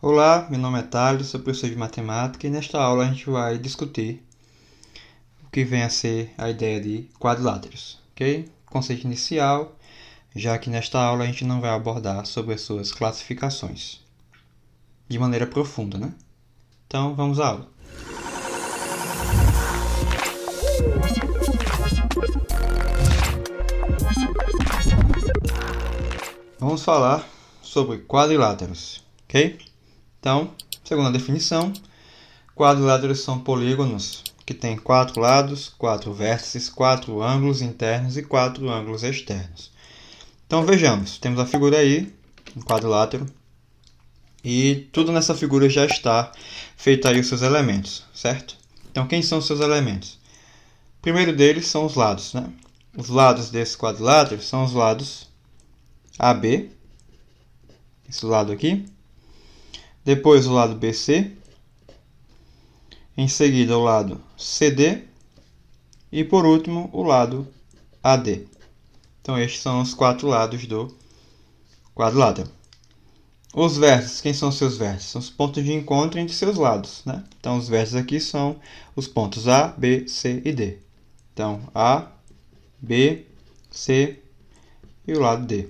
Olá, meu nome é Thales, sou professor de matemática e nesta aula a gente vai discutir o que vem a ser a ideia de quadriláteros, ok? Conceito inicial, já que nesta aula a gente não vai abordar sobre as suas classificações de maneira profunda, né? Então, vamos à aula. Vamos falar sobre quadriláteros, ok? Então, segundo a definição, quadriláteros são polígonos que têm 4 lados, 4 vértices, 4 ângulos internos e 4 ângulos externos. Então vejamos, temos a figura aí, um quadrilátero, e tudo nessa figura já está feito aí os seus elementos, certo? Então quem são os seus elementos? O primeiro deles são os lados, né? Os lados desse quadrilátero são os lados AB, esse lado aqui, depois o lado BC, em seguida o lado CD e por último o lado AD. Então estes são os 4 lados do quadrilátero. Os vértices, quem são os seus vértices? São os pontos de encontro entre seus lados, né? Então os vértices aqui são os pontos A, B, C e D. Então A, B, C e o lado D.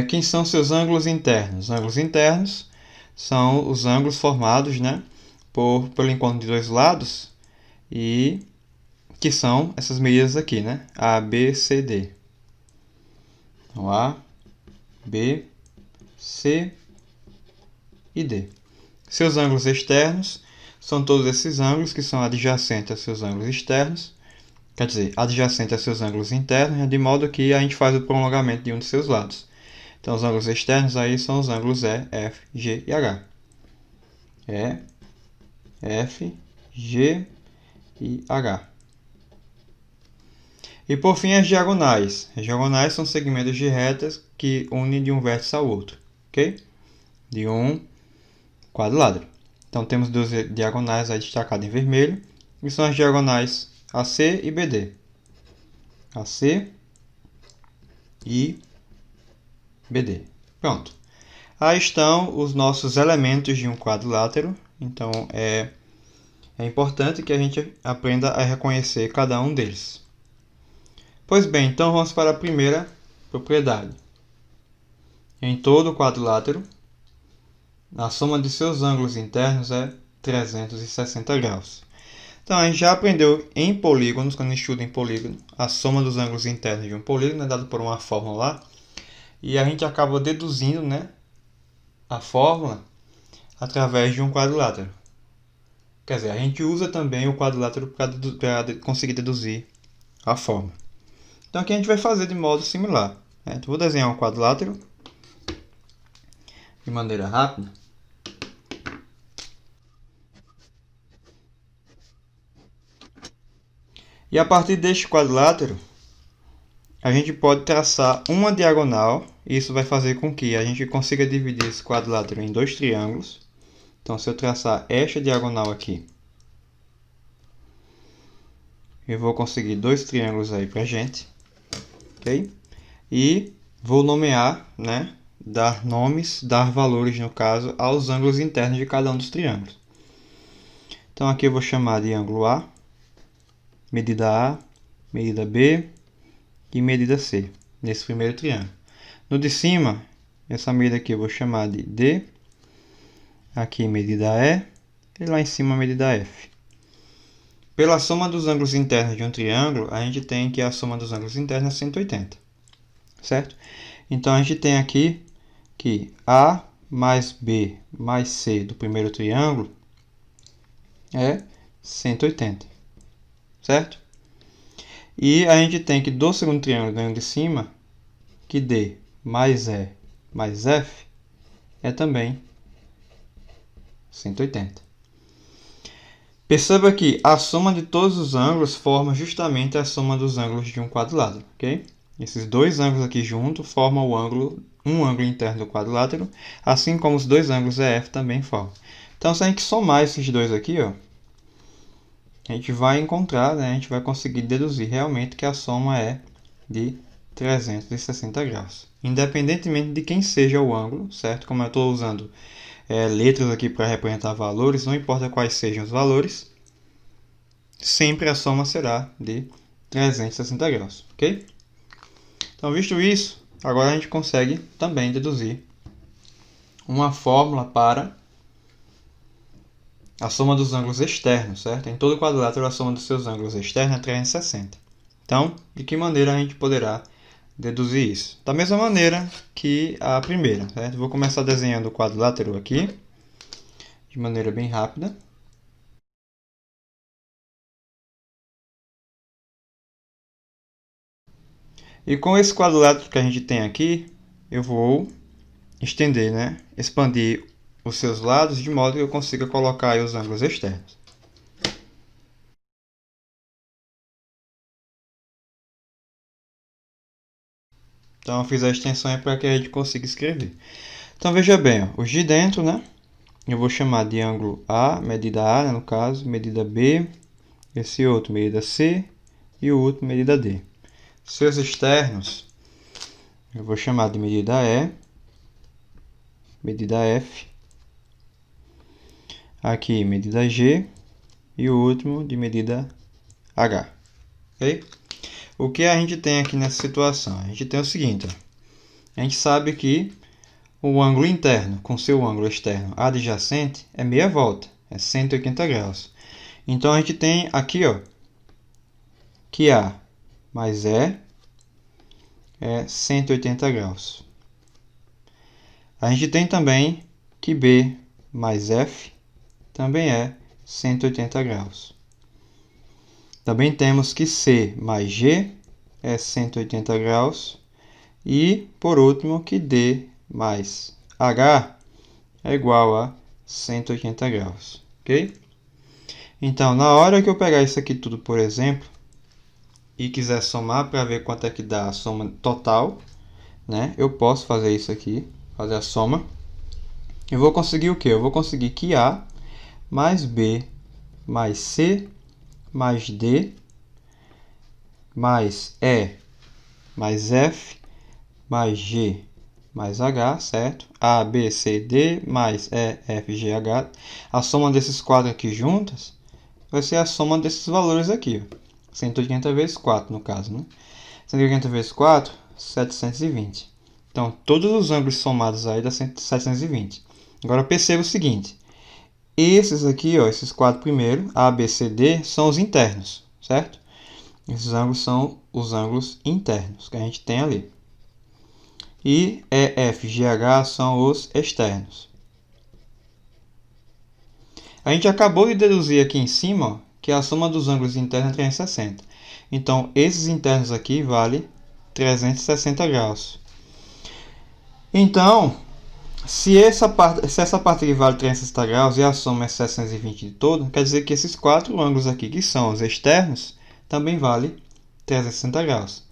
Quem são seus ângulos internos? Os ângulos internos são os ângulos formados, né, pelo encontro de dois lados, e que são essas medidas aqui, né? A, B, C, D. Então, A, B, C e D. Seus ângulos externos são todos esses ângulos que são adjacentes aos seus ângulos externos, quer dizer, adjacentes aos seus ângulos internos, de modo que a gente faz o prolongamento de um de seus lados. Então, os ângulos externos aí são os ângulos E, F, G e H. E, F, G e H. E por fim, as diagonais. As diagonais são segmentos de retas que unem de um vértice ao outro, ok? De um quadrilátero. Então, temos duas diagonais aí destacadas em vermelho, e são as diagonais AC e BD. AC e BD. Pronto. Aí estão os nossos elementos de um quadrilátero. Então, é importante que a gente aprenda a reconhecer cada um deles. Pois bem, então vamos para a primeira propriedade. Em todo quadrilátero, a soma de seus ângulos internos é 360 graus. Então, a gente já aprendeu em polígonos, quando a gente estuda em polígono, a soma dos ângulos internos de um polígono é dada por uma fórmula lá. E a gente acaba deduzindo, né, a fórmula através de um quadrilátero. Quer dizer, a gente usa também o quadrilátero para conseguir deduzir a fórmula. Então aqui a gente vai fazer de modo similar, né? Então, vou desenhar um quadrilátero de maneira rápida. E a partir deste quadrilátero, a gente pode traçar uma diagonal. Isso vai fazer com que a gente consiga dividir esse quadrilátero em dois triângulos. Então, se eu traçar esta diagonal aqui, eu vou conseguir dois triângulos aí para a gente. Ok? E vou nomear, né? Dar nomes, dar valores, no caso, aos ângulos internos de cada um dos triângulos. Então, aqui eu vou chamar de ângulo A, medida A, medida B e medida C, nesse primeiro triângulo. No de cima, essa medida aqui eu vou chamar de D, aqui medida E, e lá em cima medida F. Pela soma dos ângulos internos de um triângulo, a gente tem que a soma dos ângulos internos é 180, certo? Então, a gente tem aqui que A mais B mais C do primeiro triângulo é 180, certo? E a gente tem que do segundo triângulo, ganhando de cima, que D mais E mais F é também 180. Perceba que a soma de todos os ângulos forma justamente a soma dos ângulos de um quadrilátero, ok? Esses dois ângulos aqui juntos formam um ângulo interno do quadrilátero, assim como os dois ângulos EF também formam. Então, se a gente somar esses dois aqui, ó, a gente vai encontrar, né, a gente vai conseguir deduzir realmente que a soma é de 360 graus. Independentemente de quem seja o ângulo, certo? Como eu estou usando letras aqui para representar valores, não importa quais sejam os valores, sempre a soma será de 360 graus, ok? Então, visto isso, agora a gente consegue também deduzir uma fórmula para a soma dos ângulos externos, certo? Em todo quadrilátero, a soma dos seus ângulos externos é 360. Então, de que maneira a gente poderá deduzir isso? Da mesma maneira que a primeira, certo? Vou começar desenhando o quadrilátero aqui, de maneira bem rápida. E com esse quadrilátero que a gente tem aqui, eu vou estender, né? Expandir os seus lados de modo que eu consiga colocar aí os ângulos externos. Então, eu fiz a extensão para que a gente consiga escrever. Então, veja bem, ó, os de dentro, né? Eu vou chamar de ângulo A, medida A, né, no caso, medida B, esse outro, medida C, e o último, medida D. Seus externos, eu vou chamar de medida E, medida F, aqui medida G, e o último de medida H. Ok? O que a gente tem aqui nessa situação? A gente tem o seguinte, ó. A gente sabe que o ângulo interno com seu ângulo externo adjacente é meia volta, é 180 graus. Então, a gente tem aqui, ó, que A mais E é 180 graus. A gente tem também que B mais F também é 180 graus. Também temos que C mais G é 180 graus. E, por último, que D mais H é igual a 180 graus. Ok? Então, na hora que eu pegar isso aqui tudo, por exemplo, e quiser somar para ver quanto é que dá a soma total, né? Eu posso fazer isso aqui, fazer a soma. Eu vou conseguir o quê? Eu vou conseguir que A mais B mais C mais D mais E mais F mais G mais H, certo? A, B, C, D mais E, F, G, H. A soma desses quatro aqui juntas vai ser a soma desses valores aqui, ó. 180 vezes 4, no caso, né? 180 vezes 4, 720. Então, todos os ângulos somados aí dá 720. Agora, perceba o seguinte. Esses aqui, ó, esses quatro primeiros, A, B, C, D, são os internos, certo? Esses ângulos são os ângulos internos que a gente tem ali. E E, F, G, H são os externos. A gente acabou de deduzir aqui em cima, ó, que a soma dos ângulos internos é 360. Então, esses internos aqui valem 360 graus. Então, se essa parte aqui vale 360 graus e a soma é 720 de todo, quer dizer que esses quatro ângulos aqui, que são os externos, também valem 360 graus.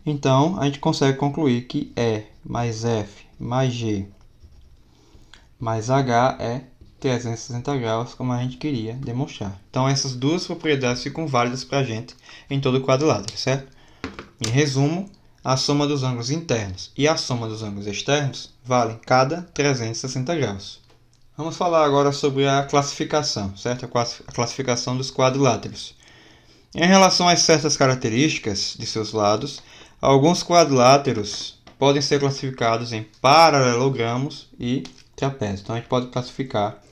Então, a gente consegue concluir que E mais F mais G mais H é 360 graus, como a gente queria demonstrar. Então, essas duas propriedades ficam válidas para a gente em todo o quadrilátero, certo? Em resumo, a soma dos ângulos internos e a soma dos ângulos externos valem cada 360 graus. Vamos falar agora sobre a classificação, certo? A classificação dos quadriláteros. Em relação a certas características de seus lados, alguns quadriláteros podem ser classificados em paralelogramos e trapézios. Então, a gente pode classificar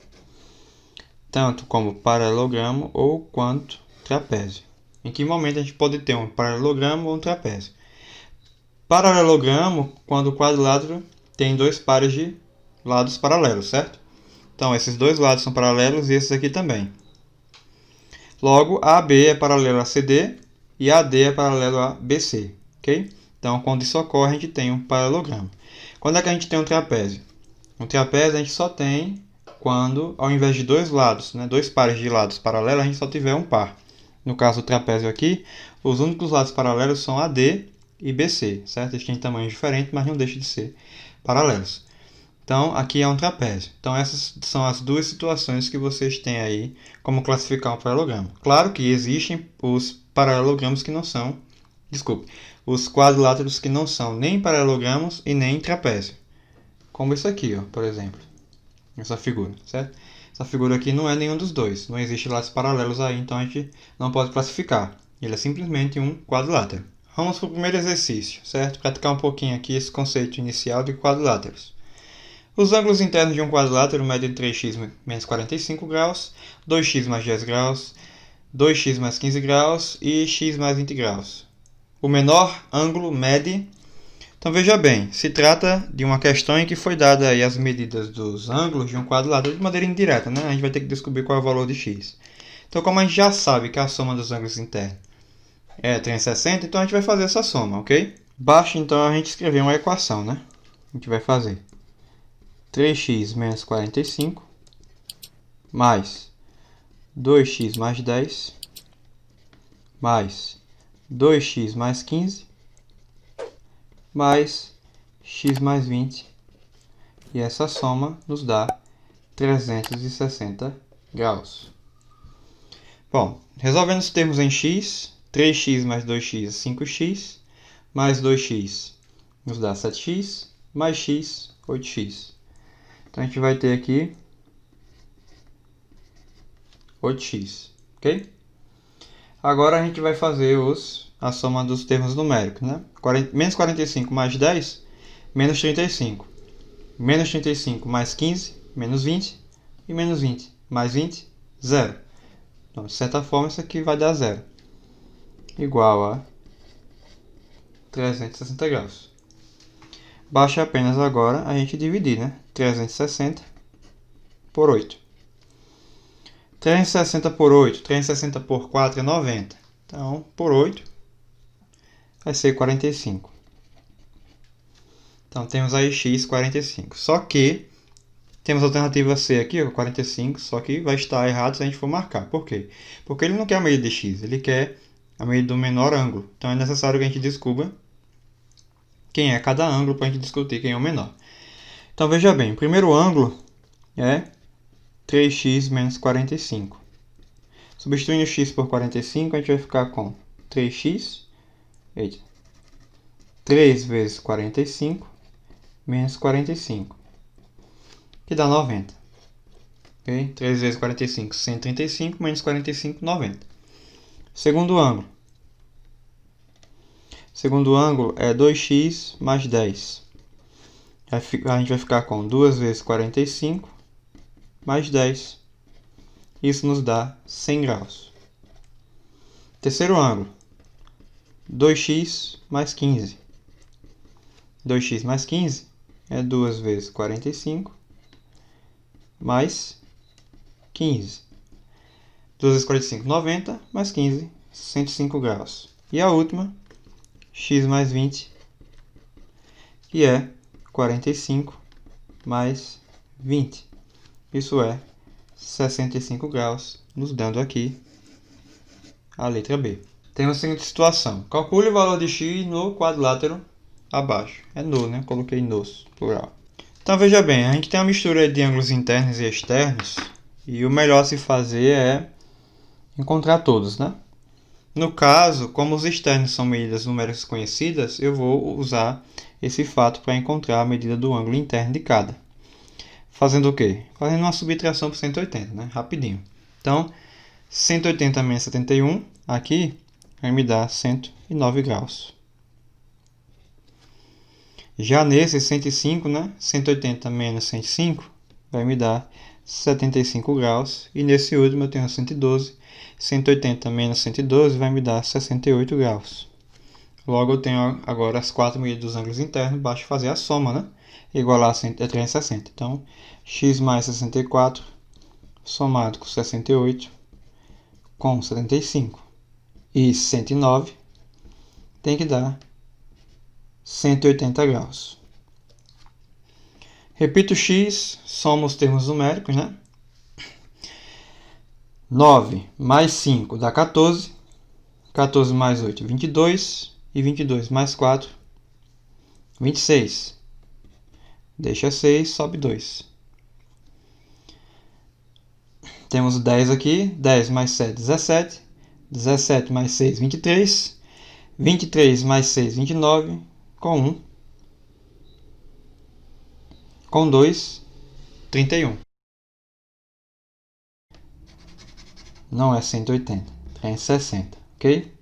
tanto como paralelogramo ou quanto trapézio. Em que momento a gente pode ter um paralelogramo ou um trapézio? Paralelogramo, quando o quadrilátero tem dois pares de lados paralelos, certo? Então, esses dois lados são paralelos e esses aqui também. Logo, AB é paralelo a CD e AD é paralelo a BC, ok? Então, quando isso ocorre, a gente tem um paralelogramo. Quando é que a gente tem um trapézio? Um trapézio a gente só tem quando, ao invés de dois lados, né, dois pares de lados paralelos, a gente só tiver um par. No caso do trapézio aqui, os únicos lados paralelos são AD e BC, certo? Eles têm tamanhos diferentes, mas não deixam de ser paralelos. Então, aqui é um trapézio. Então, essas são as duas situações que vocês têm aí como classificar um paralelogramo. Claro que existem os paralelogramos que não são, os quadriláteros que não são nem paralelogramos e nem trapézio. Como isso aqui, ó, por exemplo. essa figura, certo? Essa figura aqui não é nenhum dos dois, não existe lados paralelos aí, então a gente não pode classificar. Ele é simplesmente um quadrilátero. Vamos para o primeiro exercício, certo? Praticar um pouquinho aqui esse conceito inicial de quadriláteros. Os ângulos internos de um quadrilátero medem 3x menos 45 graus, 2x mais 10 graus, 2x mais 15 graus e x mais 20 graus. O menor ângulo mede... Então veja bem, se trata de uma questão em que foi dada aí as medidas dos ângulos de um quadrilátero de maneira indireta, né? A gente vai ter que descobrir qual é o valor de x. Então como a gente já sabe que a soma dos ângulos internos é 360, então a gente vai fazer essa soma, ok? Basta então a gente escrever uma equação, né? A gente vai fazer 3x menos 45 mais 2x mais 10 mais 2x mais 15 mais x mais 20. E essa soma nos dá 360 graus. Bom, resolvendo os termos em x, 3x mais 2x é 5x, mais 2x nos dá 7x, mais x, 8x. Então a gente vai ter aqui 8x, ok? Agora a gente vai fazer a soma dos termos numéricos, né? Menos 45 mais 10, menos 35. Menos 35 mais 15, menos 20. E menos 20 mais 20, 0. Então, de certa forma, isso aqui vai dar 0. Igual a 360 graus. Basta apenas agora a gente dividir, né? 360 por 8. 360 por 8, 360 por 4 é 90. Então, por 8 vai ser 45. Então, temos aí x 45. Só que temos a alternativa C aqui, 45, só que vai estar errado se a gente for marcar. Por quê? Porque ele não quer a medida de x, ele quer a medida do menor ângulo. Então, é necessário que a gente descubra quem é cada ângulo para a gente discutir quem é o menor. Então, veja bem, o primeiro ângulo é 3x menos 45. Substituindo x por 45, a gente vai ficar com 3x, 3 vezes 45, menos 45, que dá 90. Okay? 3 vezes 45, 135, menos 45, 90. Segundo ângulo. Segundo ângulo é 2x mais 10. A gente vai ficar com 2 vezes 45, mais 10. Isso nos dá 100 graus. Terceiro ângulo. 2x mais 15. 2x mais 15 é 2 vezes 45 mais 15. 2 vezes 45, 90, mais 15, 105 graus. E a última, x mais 20, que é 45 mais 20. Isso é 65 graus, nos dando aqui a letra B. Temos a seguinte situação. Calcule o valor de x no quadrilátero abaixo. É no, né? Coloquei nos, plural. Então veja bem, a gente tem uma mistura de ângulos internos e externos. E o melhor a se fazer é encontrar todos, né? No caso, como os externos são medidas numéricas conhecidas, eu vou usar esse fato para encontrar a medida do ângulo interno de cada. Fazendo o quê? Fazendo uma subtração por 180, né? Rapidinho. Então, 180 menos 71, aqui vai me dar 109 graus. Já nesse 105, né? 180 menos 105 vai me dar 75 graus. E nesse último eu tenho 112. 180 menos 112 vai me dar 68 graus. Logo eu tenho agora as 4 medidas dos ângulos internos. Basta fazer a soma, né? Igualar a 360. Então, x mais 64 somado com 68 com 75 e 109 tem que dar 180 graus. Repito x, soma os termos numéricos, né? 9 mais 5 dá 14. 14 mais 8, 22. E 22 mais 4, 26. Deixa 6, sobe 2. Temos 10 aqui. 10 mais 7, 17. 17 mais 6, 23. 23 mais 6, 29. Com 1. Com 2, 31. não é 180, 360, ok?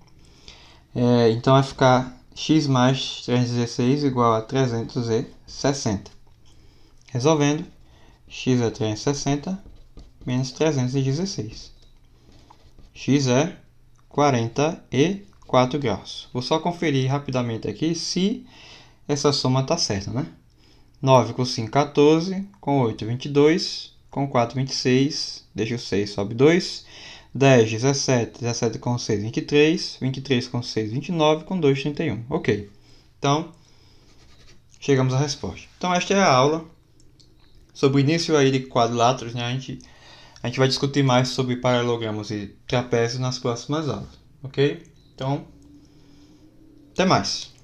Então vai ficar x mais 316 igual a 360. Resolvendo, x é 360 menos 316. X é 44 graus. Vou só conferir rapidamente aqui se essa soma está certa, né? 9 com 5, 14. Com 8, 22. Com 4, 26. Deixa o 6, sobe 2. 10, 17. 17 com 6, 23. 23 com 6, 29. Com 2, 31. Ok. Então, chegamos à resposta. Então, esta é a aula sobre o início aí de quadriláteros, né? A gente vai discutir mais sobre paralelogramas e trapézios nas próximas aulas, ok? Então, até mais!